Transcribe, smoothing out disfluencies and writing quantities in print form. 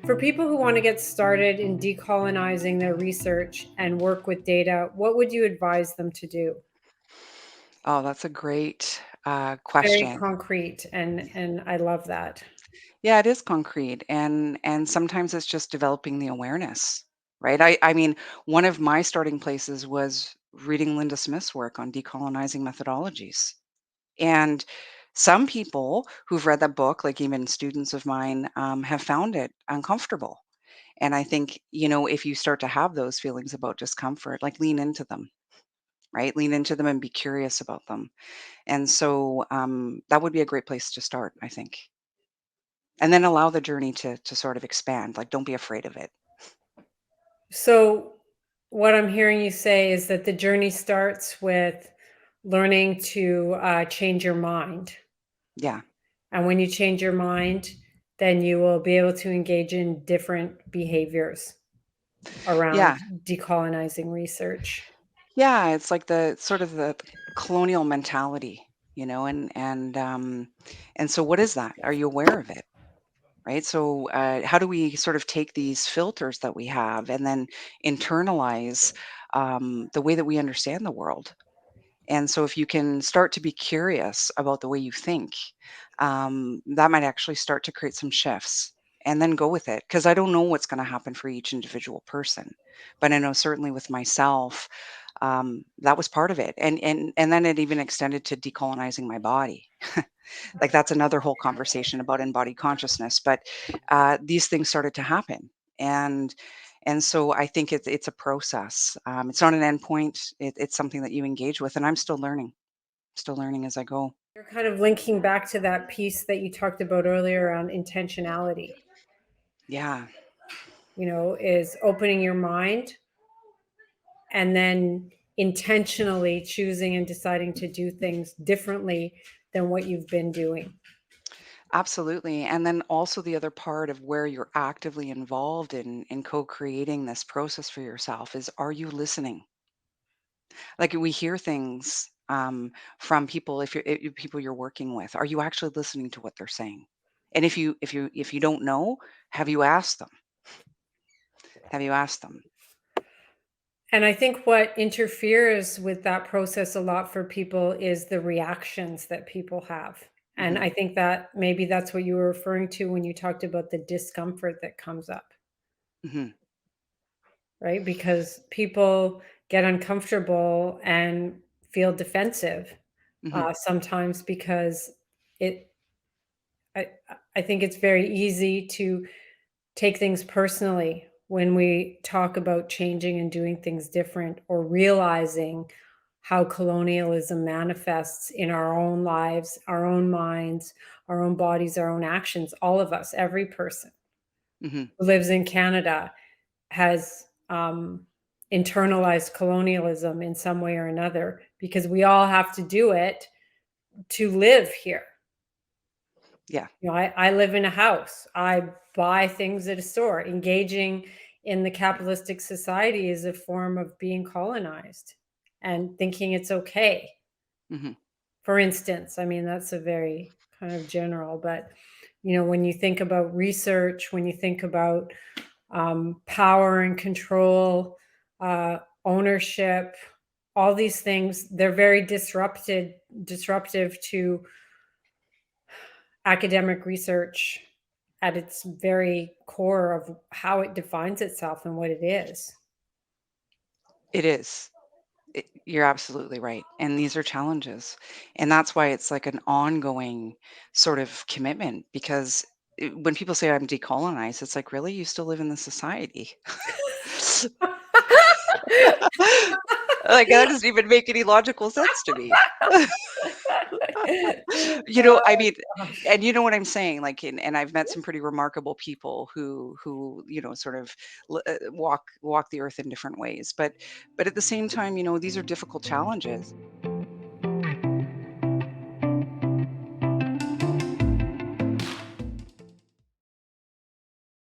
For people who want to get started in decolonizing their research and work with data, what would you advise them to do? Oh, that's a great Very question. concrete, and I love that. Yeah, it is concrete, and sometimes it's just developing the awareness, right? I mean, one of my starting places was reading Linda Smith's work on decolonizing methodologies, and some people who've read that book, like even students of mine, have found it uncomfortable. And I think if you start to have those feelings about discomfort, like lean into them, right? Lean into them and be curious about them. And so that would be a great place to start, I think. And then allow the journey to sort of expand. Like, don't be afraid of it. So, what I'm hearing you say is that the journey starts with learning to change your mind. Yeah. And when you change your mind, then you will be able to engage in different behaviors around Yeah. decolonizing research. Yeah. It's like the sort of the colonial mentality, and so what is that? Are you aware of it? Right. So how do we sort of take these filters that we have and then internalize the way that we understand the world? And so if you can start to be curious about the way you think, that might actually start to create some shifts and then go with it. Because I don't know what's going to happen for each individual person. But I know certainly with myself, that was part of it. And then it even extended to decolonizing my body. Like that's another whole conversation about embodied consciousness. But these things started to happen. And and so I think it's a process. It's not an endpoint. It's something that you engage with, and I'm still learning as I go. You're kind of linking back to that piece that you talked about earlier around intentionality, Yeah, is opening your mind and then intentionally choosing and deciding to do things differently than what you've been doing. absolutely. And then also the other part of where you're actively involved in co-creating this process for yourself is, are you listening? Like we hear things from people, if people you're working with, are you actually listening to what they're saying? And if you don't know, have you asked them? Have you asked them? And I think what interferes with that process a lot for people is the reactions that people have. And Hmm. I think that maybe that's what you were referring to when you talked about the discomfort that comes up, Hmm. right? Because people get uncomfortable and feel defensive Hmm. sometimes because it. I I think it's very easy to take things personally when we talk about changing and doing things different or realizing how colonialism manifests in our own lives, our own minds, our own bodies, our own actions. All of us, every person Hmm. who lives in Canada has internalized colonialism in some way or another because we all have to do it to live here. Yeah. I live in a house. I buy things at a store. Engaging in the capitalistic society is a form of being colonized and thinking it's okay. Hmm. For instance, I mean, that's a very kind of general, but when you think about research, when you think about power and control, ownership, all these things, they're very disruptive to academic research at its very core of how it defines itself and what it is. It is. You're absolutely right. And these are challenges. And that's why it's like an ongoing sort of commitment because when people say I'm decolonized, it's like, really? You still live in the society? Like, that doesn't even make any logical sense to me. I Oh mean, gosh. and you know what I'm saying? Like, and I've met some pretty remarkable people who sort of walk the earth in different ways. But at the same time, these are difficult challenges.